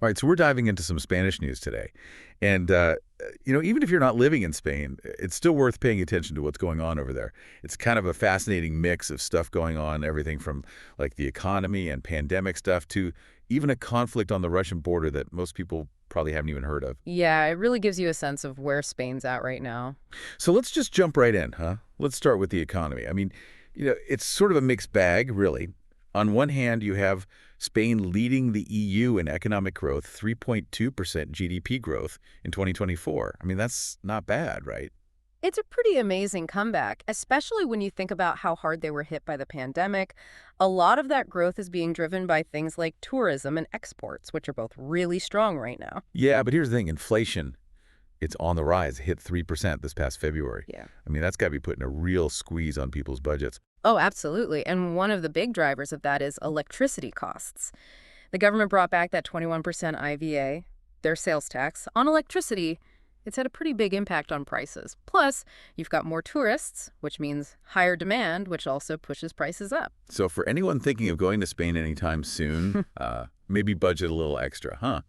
All right, so we're diving into some Spanish news today. And, even if you're not living in Spain, it's still worth paying attention to what's going on over there. It's kind of a fascinating mix of stuff going on, everything from like the economy and pandemic stuff to even a conflict on the Russian border that most people probably haven't even heard of. Yeah, it really gives you a sense of where Spain's at right now. So let's just jump right in, huh? Let's start with the economy. I mean, it's sort of a mixed bag, really. On one hand, you have Spain leading the EU in economic growth, 3.2% GDP growth in 2024. I mean, that's not bad, right? It's a pretty amazing comeback, especially when you think about how hard they were hit by the pandemic. A lot of that growth is being driven by things like tourism and exports, which are both really strong right now. Yeah, but here's the thing. Inflation, it's on the rise. It hit 3% this past February. Yeah. I mean, that's got to be putting a real squeeze on people's budgets. Oh, absolutely. And one of the big drivers of that is electricity costs. The government brought back that 21% IVA, their sales tax, on electricity. It's had a pretty big impact on prices. Plus, you've got more tourists, which means higher demand, which also pushes prices up. So for anyone thinking of going to Spain anytime soon, maybe budget a little extra, huh?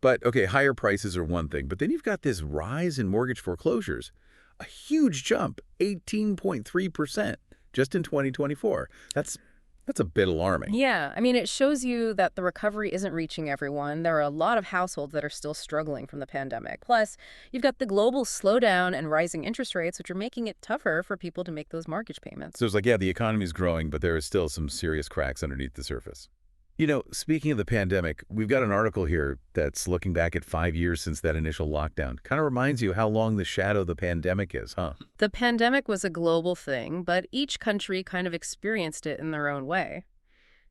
But, okay, higher prices are one thing, but then you've got this rise in mortgage foreclosures. A huge jump, 18.3% just in 2024. That's a bit alarming. Yeah, I mean, it shows you that the recovery isn't reaching everyone. There are a lot of households that are still struggling from the pandemic. Plus, you've got the global slowdown and rising interest rates, which are making it tougher for people to make those mortgage payments. So it's like, yeah, the economy is growing, but there are still some serious cracks underneath the surface. Speaking of the pandemic, we've got an article here that's looking back at 5 years since that initial lockdown. Kind of reminds you how long the shadow of the pandemic is, huh? The pandemic was a global thing, but each country kind of experienced it in their own way.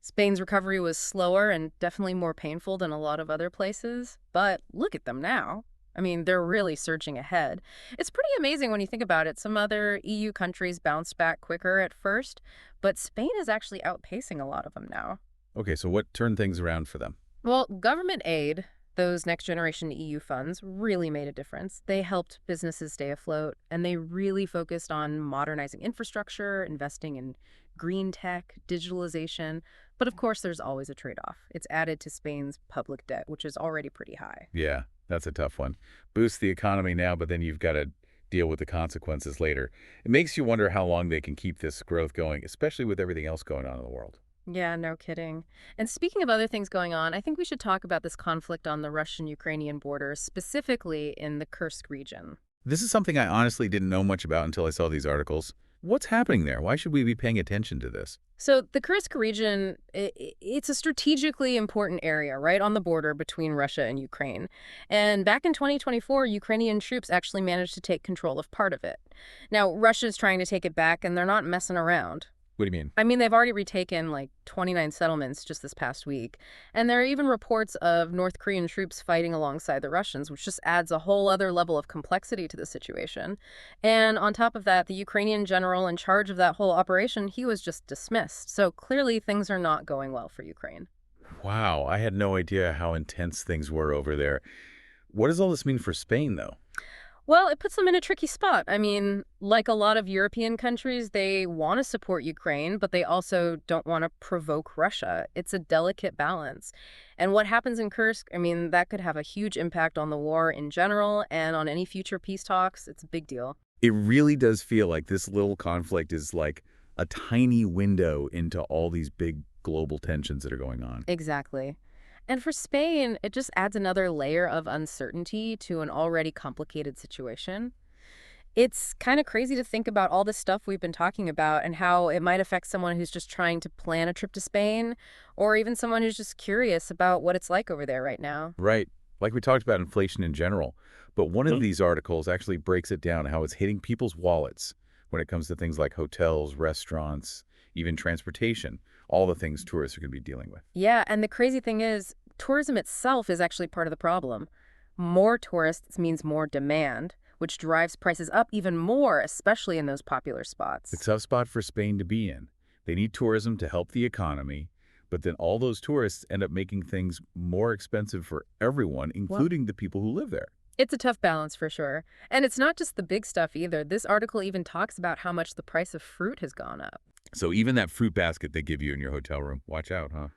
Spain's recovery was slower and definitely more painful than a lot of other places, but look at them now. I mean, they're really surging ahead. It's pretty amazing when you think about it. Some other EU countries bounced back quicker at first, but Spain is actually outpacing a lot of them now. Okay, so what turned things around for them? Well, government aid, those next generation EU funds, really made a difference. They helped businesses stay afloat, and they really focused on modernizing infrastructure, investing in green tech, digitalization. But of course, there's always a trade-off. It's added to Spain's public debt, which is already pretty high. Yeah, that's a tough one. Boost the economy now, but then you've got to deal with the consequences later. It makes you wonder how long they can keep this growth going, especially with everything else going on in the world. Yeah, no kidding. And speaking of other things going on, I think we should talk about this conflict on the Russian-Ukrainian border, specifically in the Kursk region. This is something I honestly didn't know much about until I saw these articles. What's happening there? Why should we be paying attention to this? So the Kursk region, it's a strategically important area right on the border between Russia and Ukraine. And back in 2024, Ukrainian troops actually managed to take control of part of it. Now, Russia's trying to take it back, and they're not messing around. What do you mean? I mean, they've already retaken like 29 settlements just this past week. And there are even reports of North Korean troops fighting alongside the Russians, which just adds a whole other level of complexity to the situation. And on top of that, the Ukrainian general in charge of that whole operation, he was just dismissed. So clearly things are not going well for Ukraine. Wow, I had no idea how intense things were over there. What does all this mean for Spain, though? Well, it puts them in a tricky spot. I mean, like a lot of European countries, they want to support Ukraine, but they also don't want to provoke Russia. It's a delicate balance. And what happens in Kursk, I mean, that could have a huge impact on the war in general and on any future peace talks. It's a big deal. It really does feel like this little conflict is like a tiny window into all these big global tensions that are going on. Exactly. And for Spain, it just adds another layer of uncertainty to an already complicated situation. It's kind of crazy to think about all this stuff we've been talking about and how it might affect someone who's just trying to plan a trip to Spain, or even someone who's just curious about what it's like over there right now. Right. Like we talked about inflation in general. But one of these articles actually breaks it down, how it's hitting people's wallets when it comes to things like hotels, restaurants, even transportation, all the things tourists are going to be dealing with. Yeah, and the crazy thing is, tourism itself is actually part of the problem. More tourists means more demand, which drives prices up even more, especially in those popular spots. It's a tough spot for Spain to be in. They need tourism to help the economy, but then all those tourists end up making things more expensive for everyone, Well, including the people who live there. it's a tough balance for sure. And it's not just the big stuff either. This article even talks about how much the price of fruit has gone up. So even that fruit basket they give you in your hotel room, watch out, huh?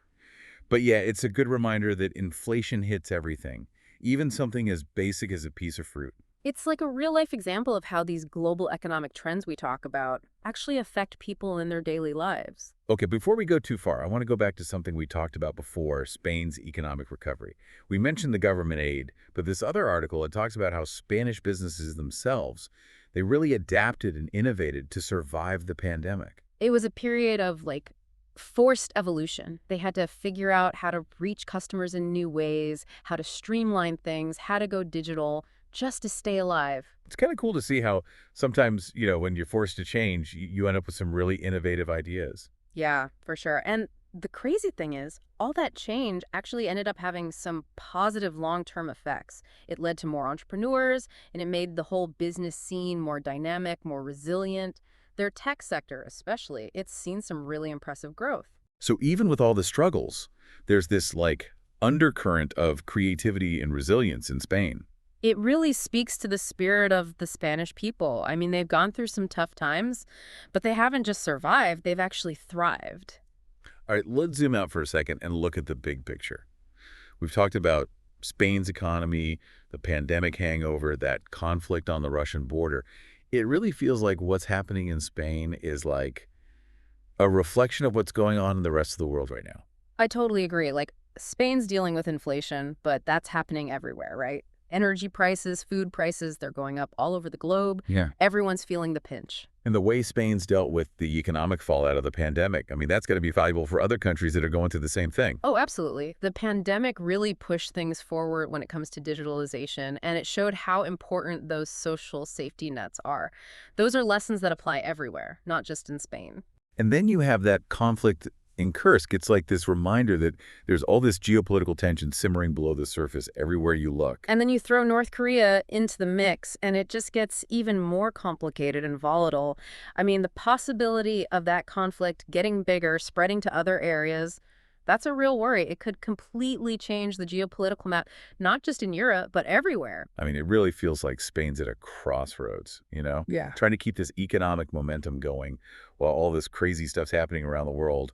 But yeah, it's a good reminder that inflation hits everything, even something as basic as a piece of fruit. It's like a real-life example of how these global economic trends we talk about actually affect people in their daily lives. Okay, before we go too far, I want to go back to something we talked about before, Spain's economic recovery. We mentioned the government aid, but this other article, it talks about how Spanish businesses themselves, they really adapted and innovated to survive the pandemic. It was a period of like forced evolution. They had to figure out how to reach customers in new ways, how to streamline things, how to go digital just to stay alive. It's kind of cool to see how sometimes, when you're forced to change, you end up with some really innovative ideas. Yeah, for sure. And the crazy thing is, all that change actually ended up having some positive long-term effects. It led to more entrepreneurs, and it made the whole business scene more dynamic, more resilient. Their tech sector, especially, it's seen some really impressive growth. So even with all the struggles, there's this like undercurrent of creativity and resilience in Spain. It really speaks to the spirit of the Spanish people. I mean, they've gone through some tough times, but they haven't just survived, they've actually thrived. All right, let's zoom out for a second and look at the big picture. We've talked about Spain's economy, the pandemic hangover, that conflict on the Russian border. It really feels like what's happening in Spain is like a reflection of what's going on in the rest of the world right now. I totally agree. Like, Spain's dealing with inflation, but that's happening everywhere, right? Energy prices, food prices, they're going up all over the globe. Yeah. Everyone's feeling the pinch. And the way Spain's dealt with the economic fallout of the pandemic, I mean, that's going to be valuable for other countries that are going through the same thing. Oh, absolutely. The pandemic really pushed things forward when it comes to digitalization, and it showed how important those social safety nets are. Those are lessons that apply everywhere, not just in Spain. And then you have that conflict in Kursk. It's like this reminder that there's all this geopolitical tension simmering below the surface everywhere you look. And then you throw North Korea into the mix, and it just gets even more complicated and volatile. I mean, the possibility of that conflict getting bigger, spreading to other areas, that's a real worry. It could completely change the geopolitical map, not just in Europe, but everywhere. I mean, it really feels like Spain's at a crossroads, Yeah. trying to keep this economic momentum going while all this crazy stuff's happening around the world.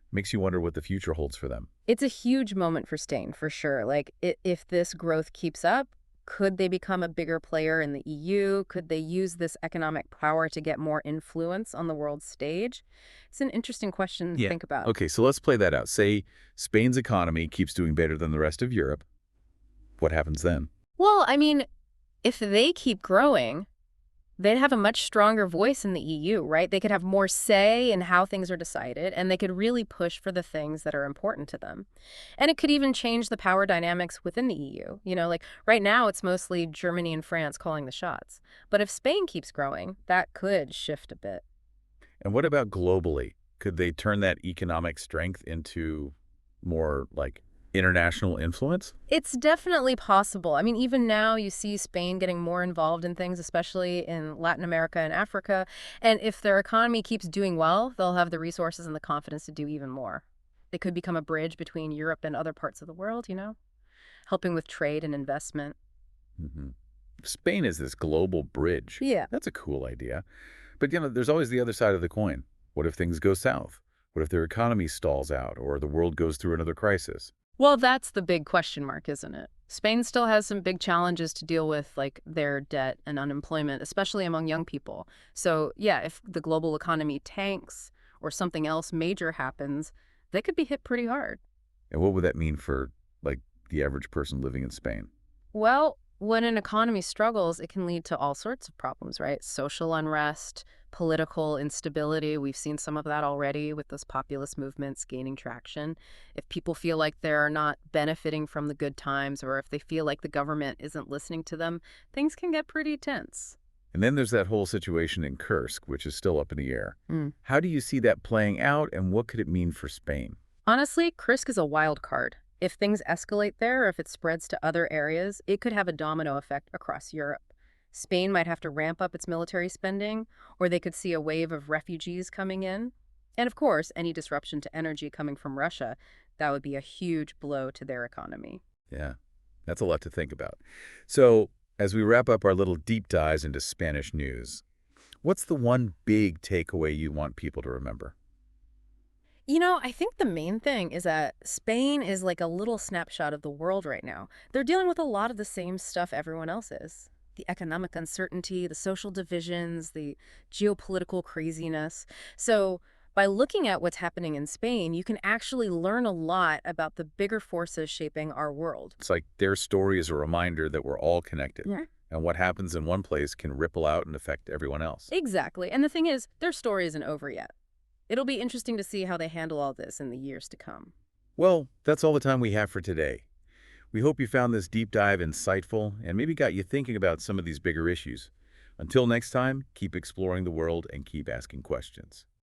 Makes you wonder what the future holds for them. It's a huge moment for Spain, for sure. Like, if this growth keeps up, could they become a bigger player in the EU? Could they use this economic power to get more influence on the world stage? It's an interesting question to Yeah. think about. Okay, so let's play that out. Say Spain's economy keeps doing better than the rest of Europe. What happens then? Well, I mean, if they keep growing, they'd have a much stronger voice in the EU, right? They could have more say in how things are decided, and they could really push for the things that are important to them. And it could even change the power dynamics within the EU. Like right now, it's mostly Germany and France calling the shots. But if Spain keeps growing, that could shift a bit. And what about globally? Could they turn that economic strength into more like international influence? It's definitely possible. I mean, even now you see Spain getting more involved in things, especially in Latin America and Africa. And if their economy keeps doing well, they'll have the resources and the confidence to do even more. They could become a bridge between Europe and other parts of the world, helping with trade and investment. hmm Spain is this global bridge. Yeah. That's a cool idea. But, there's always the other side of the coin. What if things go south? What if their economy stalls out or the world goes through another crisis? Well, that's the big question mark, isn't it? Spain still has some big challenges to deal with, like their debt and unemployment, especially among young people. So, yeah, if the global economy tanks or something else major happens, they could be hit pretty hard. And what would that mean for, like, the average person living in Spain? Well, when an economy struggles, it can lead to all sorts of problems, right? Social unrest, political instability. We've seen some of that already with those populist movements gaining traction. If people feel like they're not benefiting from the good times, or if they feel like the government isn't listening to them, things can get pretty tense. And then there's that whole situation in Kursk, which is still up in the air. Mm. How do you see that playing out, and what could it mean for Spain? Honestly, Kursk is a wild card. If things escalate there, or if it spreads to other areas, it could have a domino effect across Europe. Spain might have to ramp up its military spending, or they could see a wave of refugees coming in. And of course, any disruption to energy coming from Russia, that would be a huge blow to their economy. Yeah, that's a lot to think about. So, as we wrap up our little deep dives into Spanish news, what's the one big takeaway you want people to remember? I think the main thing is that Spain is like a little snapshot of the world right now. They're dealing with a lot of the same stuff everyone else is. The economic uncertainty, the social divisions, the geopolitical craziness. So, by looking at what's happening in Spain, you can actually learn a lot about the bigger forces shaping our world. It's like their story is a reminder that we're all connected, Yeah. and what happens in one place can ripple out and affect everyone else. Exactly. And the thing is, their story isn't over yet. It'll be interesting to see how they handle all this in the years to come. Well, that's all the time we have for today. We hope you found this deep dive insightful and maybe got you thinking about some of these bigger issues. Until next time, keep exploring the world and keep asking questions.